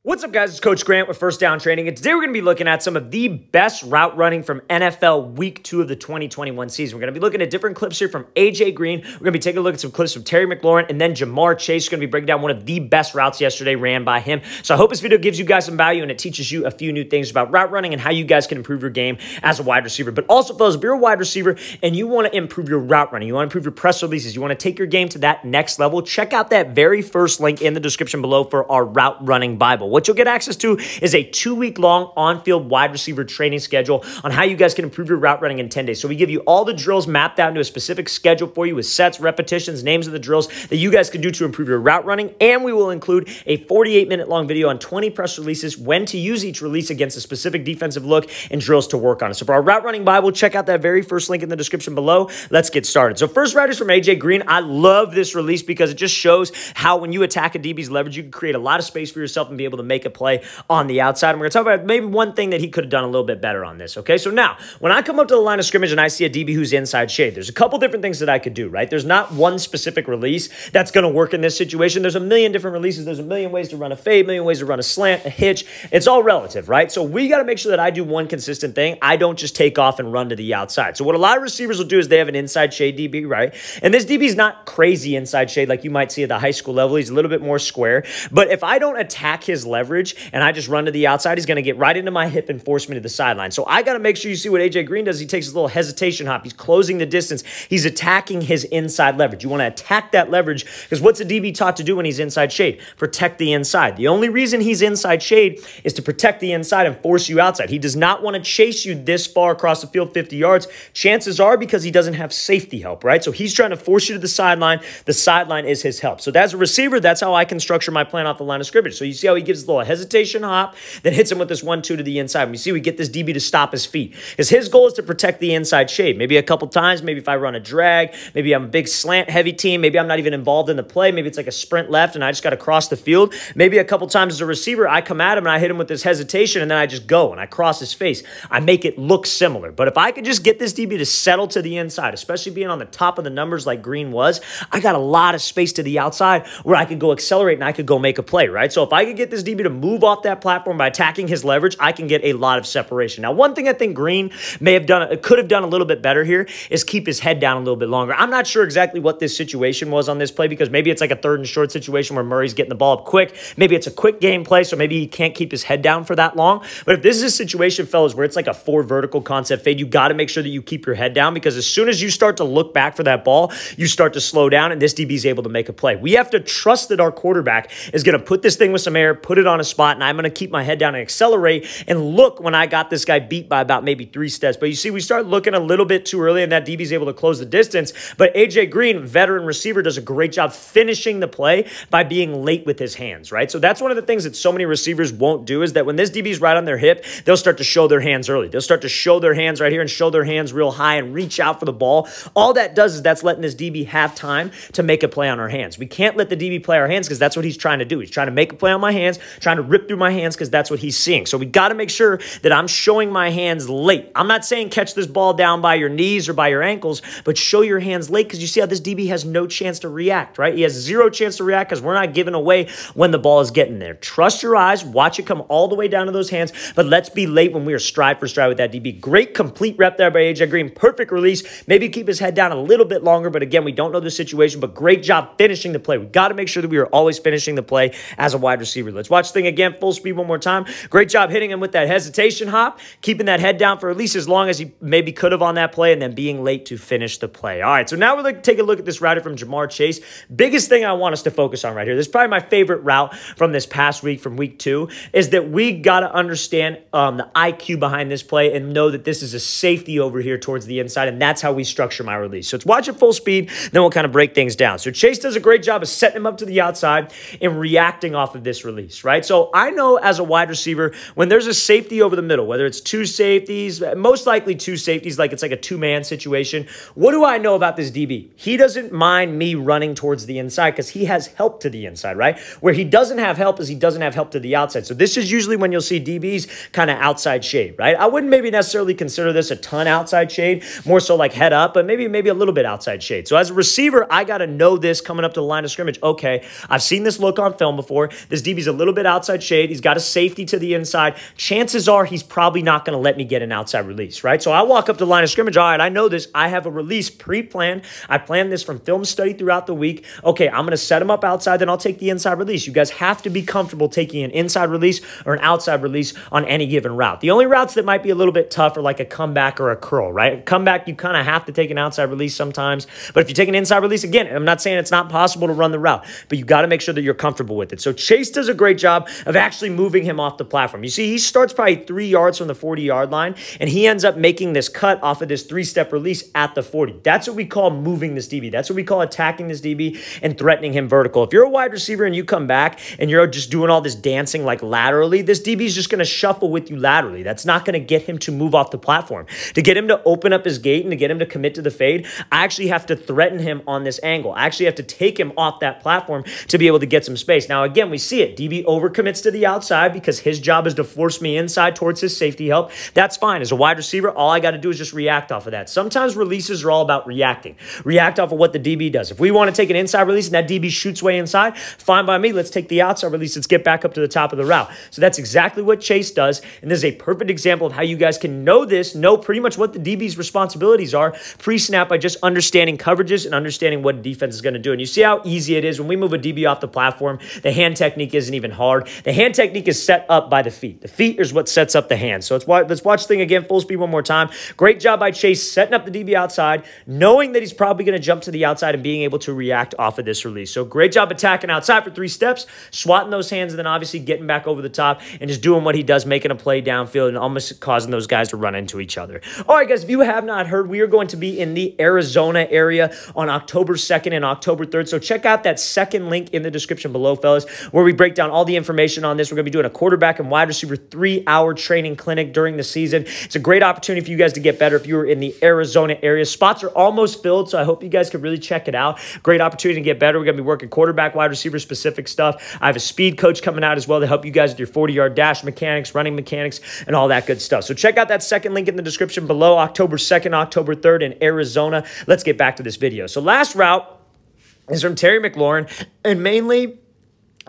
What's up, guys? It's Coach Grant with First Down Training, and today we're going to be looking at some of the best route running from NFL Week 2 of the 2021 season. We're going to be looking at different clips here from A.J. Green. We're going to be taking a look at some clips from Terry McLaurin, and then JaMarr Chase. We're going to be breaking down one of the best routes yesterday ran by him. So I hope this video gives you guys some value, and it teaches you a few new things about route running and how you guys can improve your game as a wide receiver. But also, fellas, if you're a wide receiver and you want to improve your route running, you want to improve your press releases, you want to take your game to that next level, check out that very first link in the description below for our route running Bible. What you'll get access to is a 2-week-long on-field wide receiver training schedule on how you guys can improve your route running in 10 days. So we give you all the drills mapped out into a specific schedule for you with sets, repetitions, names of the drills that you guys can do to improve your route running. And we will include a 48-minute long video on 20 press releases, when to use each release against a specific defensive look, and drills to work on it. So for our route running Bible, check out that very first link in the description below. Let's get started. So first route is from A.J. Green. I love this release because it just shows how when you attack a DB's leverage, you can create a lot of space for yourself and be able to make a play on the outside. And we're going to talk about maybe one thing that he could have done a little bit better on this, okay? So now, when I come up to the line of scrimmage and I see a DB who's inside shade, there's a couple different things that I could do, right? There's not one specific release that's going to work in this situation. There's a million different releases. There's a million ways to run a fade, a million ways to run a slant, a hitch. It's all relative, right? So we got to make sure that I do one consistent thing. I don't just take off and run to the outside. So what a lot of receivers will do is they have an inside shade DB, right? And this DB is not crazy inside shade like you might see at the high school level. He's a little bit more square. But if I don't attack his leverage and I just run to the outside, he's going to get right into my hip and force me to the sideline. So I got to make sure you see what A.J. Green does. He takes his little hesitation hop. He's closing the distance. He's attacking his inside leverage. You want to attack that leverage because what's a DB taught to do when he's inside shade? Protect the inside. The only reason he's inside shade is to protect the inside and force you outside. He does not want to chase you this far across the field, 50 yards. Chances are because he doesn't have safety help, right? So he's trying to force you to the sideline. The sideline is his help. So as a receiver, that's how I can structure my plan off the line of scrimmage. So you see how he gives a little hesitation hop, then hits him with this 1-2 to the inside. We see we get this DB to stop his feet because his goal is to protect the inside shade. Maybe a couple times, maybe if I run a drag, maybe I'm a big slant heavy team, maybe I'm not even involved in the play, maybe it's like a sprint left and I just got to cross the field. Maybe a couple times as a receiver, I come at him and I hit him with this hesitation and then I just go and I cross his face. I make it look similar. But if I could just get this DB to settle to the inside, especially being on the top of the numbers like Green was, I got a lot of space to the outside where I could go accelerate and I could go make a play, right? So if I could get this DB to move off that platform by attacking his leverage, I can get a lot of separation. Now, one thing I think Green could have done a little bit better here is keep his head down a little bit longer. I'm not sure exactly what this situation was on this play because maybe it's like a 3rd and short situation where Murray's getting the ball up quick. Maybe it's a quick game play, so maybe he can't keep his head down for that long. But if this is a situation, fellas, where it's like a 4 vertical concept fade, you got to make sure that you keep your head down because as soon as you start to look back for that ball, you start to slow down and this DB is able to make a play. We have to trust that our quarterback is going to put this thing with some air, put it on a spot, and I'm going to keep my head down and accelerate and look when I got this guy beat by about maybe 3 steps. But you see, we start looking a little bit too early and that DB is able to close the distance. But A.J. Green, veteran receiver, does a great job finishing the play by being late with his hands, right? So that's one of the things that so many receivers won't do is that when this DB is right on their hip, they'll start to show their hands early. They'll start to show their hands right here and show their hands real high and reach out for the ball. All that does is that's letting this DB have time to make a play on our hands. We can't let the DB play our hands because that's what he's trying to do. He's trying to make a play on my hands, trying to rip through my hands because that's what he's seeing. So we got to make sure that I'm showing my hands late. I'm not saying catch this ball down by your knees or by your ankles, but show your hands late because you see how this DB has no chance to react, right? He has 0 chance to react because we're not giving away when the ball is getting there. Trust your eyes, watch it come all the way down to those hands, but let's be late when we are stride for stride with that DB. Great complete rep there by A.J. Green. Perfect release. Maybe keep his head down a little bit longer, but again, we don't know the situation, but great job finishing the play. We got to make sure that we are always finishing the play as a wide receiver. Let's watch the thing again, full speed one more time. Great job hitting him with that hesitation hop, keeping that head down for at least as long as he maybe could have on that play, and then being late to finish the play. All right, so now we're going to take a look at this route from JaMarr Chase. Biggest thing I want us to focus on right here, this is probably my favorite route from this past week, from week 2, is that we got to understand the IQ behind this play and know that this is a safety over here towards the inside, and that's how we structure my release. So let's watch it full speed, then we'll kind of break things down. So Chase does a great job of setting him up to the outside and reacting off of this release, right? So I know as a wide receiver, when there's a safety over the middle, whether it's 2 safeties, most likely 2 safeties, like it's like a 2-man situation, what do I know about this DB? He doesn't mind me running towards the inside because he has help to the inside, right? Where he doesn't have help is he doesn't have help to the outside. So this is usually when you'll see DBs kind of outside shade, right? I wouldn't maybe necessarily consider this a ton outside shade, more so like head up, but maybe a little bit outside shade. So as a receiver, I got to know this coming up to the line of scrimmage. Okay, I've seen this look on film before. This DB's a little bit outside shade. He's got a safety to the inside. Chances are he's probably not going to let me get an outside release, right? So I walk up to the line of scrimmage. All right, I know this. I have a release pre-planned. I planned this from film study throughout the week. Okay, I'm going to set him up outside, then I'll take the inside release. You guys have to be comfortable taking an inside release or an outside release on any given route. The only routes that might be a little bit tough are like a comeback or a curl, right? Comeback, you kind of have to take an outside release sometimes. But if you take an inside release, again, I'm not saying it's not possible to run the route, but you got to make sure that you're comfortable with it. So Chase does a great job of actually moving him off the platform. You see, he starts probably 3 yards from the 40-yard line, and he ends up making this cut off of this 3-step release at the 40. That's what we call moving this DB. That's what we call attacking this DB and threatening him vertical. If you're a wide receiver and you come back and you're just doing all this dancing like laterally, this DB is just going to shuffle with you laterally. That's not going to get him to move off the platform. To get him to open up his gate and to get him to commit to the fade, I actually have to threaten him on this angle. I actually have to take him off that platform to be able to get some space. Now, again, we see it. DB overcommits to the outside because his job is to force me inside towards his safety help. That's fine. As a wide receiver, all I got to do is just react off of that. Sometimes releases are all about reacting. React off of what the DB does. If we want to take an inside release and that DB shoots way inside, fine by me. Let's take the outside release. Let's get back up to the top of the route. So that's exactly what Chase does. And this is a perfect example of how you guys can know this, know pretty much what the DB's responsibilities are pre-snap by just understanding coverages and understanding what defense is going to do. And you see how easy it is when we move a DB off the platform. The hand technique isn't even hard. The hand technique is set up by the feet. The feet is what sets up the hands. So let's watch the thing again, full speed one more time. Great job by Chase setting up the DB outside, knowing that he's probably going to jump to the outside and being able to react off of this release. So great job attacking outside for 3 steps, swatting those hands, and then obviously getting back over the top and just doing what he does, making a play downfield and almost causing those guys to run into each other. All right, guys, if you have not heard, we are going to be in the Arizona area on October 2nd and October 3rd. So check out that second link in the description below, fellas, where we break down all the information on this. We're going to be doing a quarterback and wide receiver 3-hour training clinic during the season. It's a great opportunity for you guys to get better if you are in the Arizona area. Spots are almost filled, so I hope you guys could really check it out. Great opportunity to get better. We're going to be working quarterback, wide receiver specific stuff. I have a speed coach coming out as well to help you guys with your 40-yard dash mechanics, running mechanics, and all that good stuff. So check out that second link in the description below, October 2nd, October 3rd in Arizona. Let's get back to this video. So last route is from Terry McLaurin, and mainly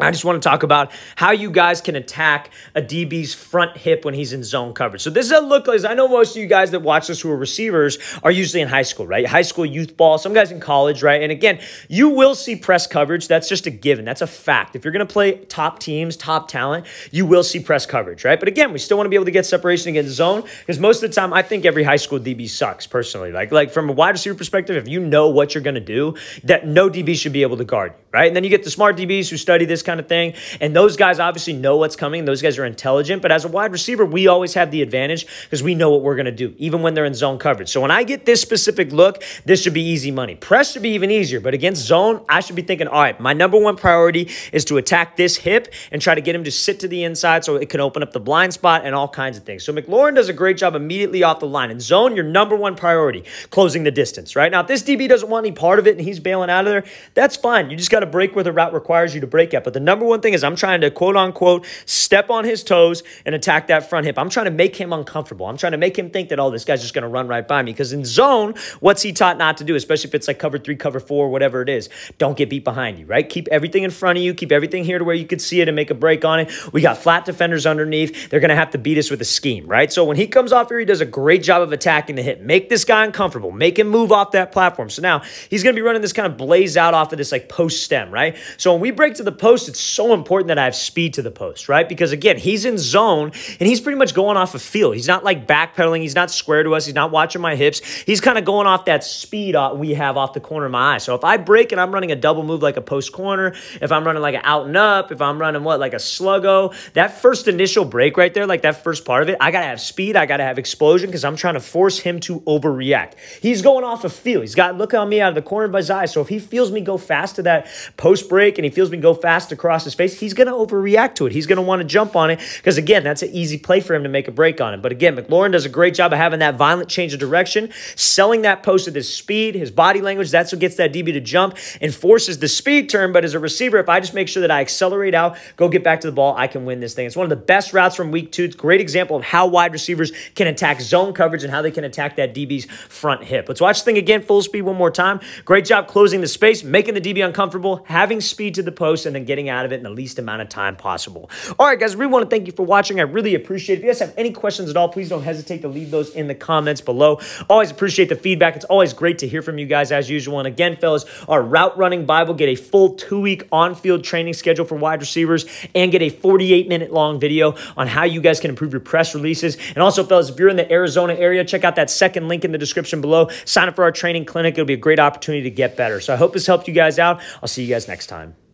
I just want to talk about how you guys can attack a DB's front hip when he's in zone coverage. So this is a look, as I know most of you guys that watch this who are receivers are usually in high school, right? High school youth ball, some guys in college, right? And again, you will see press coverage. That's just a given. That's a fact. If you're going to play top teams, top talent, you will see press coverage, right? But again, we still want to be able to get separation against zone because most of the time, I think every high school DB sucks personally. Like from a wide receiver perspective, if you know what you're going to do, that no DB should be able to guard you, right? And then you get the smart DBs who study this kind of thing. And those guys obviously know what's coming. Those guys are intelligent. But as a wide receiver, we always have the advantage because we know what we're going to do, even when they're in zone coverage. So when I get this specific look, this should be easy money. Press should be even easier. But against zone, I should be thinking, all right, my number one priority is to attack this hip and try to get him to sit to the inside so it can open up the blind spot and all kinds of things. So McLaurin does a great job immediately off the line. In zone, your number one priority, closing the distance, right? Now, if this DB doesn't want any part of it and he's bailing out of there, that's fine. You just got to break where the route requires you to break at. But the number one thing is I'm trying to, quote unquote, step on his toes and attack that front hip. I'm trying to make him uncomfortable. I'm trying to make him think that, oh, this guy's just going to run right by me. Because in zone, what's he taught not to do, especially if it's like cover 3, cover 4, whatever it is? Don't get beat behind you, right? Keep everything in front of you. Keep everything here to where you could see it and make a break on it. We got flat defenders underneath. They're going to have to beat us with a scheme, right? So when he comes off here, he does a great job of attacking the hip. Make this guy uncomfortable. Make him move off that platform. So now he's going to be running this kind of blaze out off of this like post stem, right? So when we break to the post, it's so important that I have speed to the post, right? Because again, he's in zone and he's pretty much going off a feel. He's not like backpedaling. He's not square to us. He's not watching my hips. He's kind of going off that speed we have off the corner of my eye. So if I break and I'm running a double move like a post corner, if I'm running like an out and up, if I'm running like a sluggo, that first initial break right there, like that first part of it, I got to have speed. I got to have explosion because I'm trying to force him to overreact. He's going off a feel. He's got look on me out of the corner of his eye. So if he feels me go fast to that post break and he feels me go fast across his face, he's going to overreact to it. He's going to want to jump on it because, again, that's an easy play for him to make a break on it. But, again, McLaurin does a great job of having that violent change of direction, selling that post with his speed, his body language. That's what gets that DB to jump and forces the speed turn. But as a receiver, if I just make sure that I accelerate out, go get back to the ball, I can win this thing. It's one of the best routes from week 2. It's a great example of how wide receivers can attack zone coverage and how they can attack that DB's front hip. Let's watch the thing again, full speed one more time. Great job closing the space, making the DB uncomfortable. comfortable, having speed to the post, and then getting out of it in the least amount of time possible. All right, guys, I really want to thank you for watching. I really appreciate it. If you guys have any questions at all, please don't hesitate to leave those in the comments below. Always appreciate the feedback. It's always great to hear from you guys as usual. And again, fellas, our Route Running Bible, get a full 2-week on-field training schedule for wide receivers and get a 48-minute long video on how you guys can improve your press releases. And also, fellas, if you're in the Arizona area, check out that second link in the description below. Sign up for our training clinic. It'll be a great opportunity to get better. So I hope this helped you guys out. I'll see you guys next time.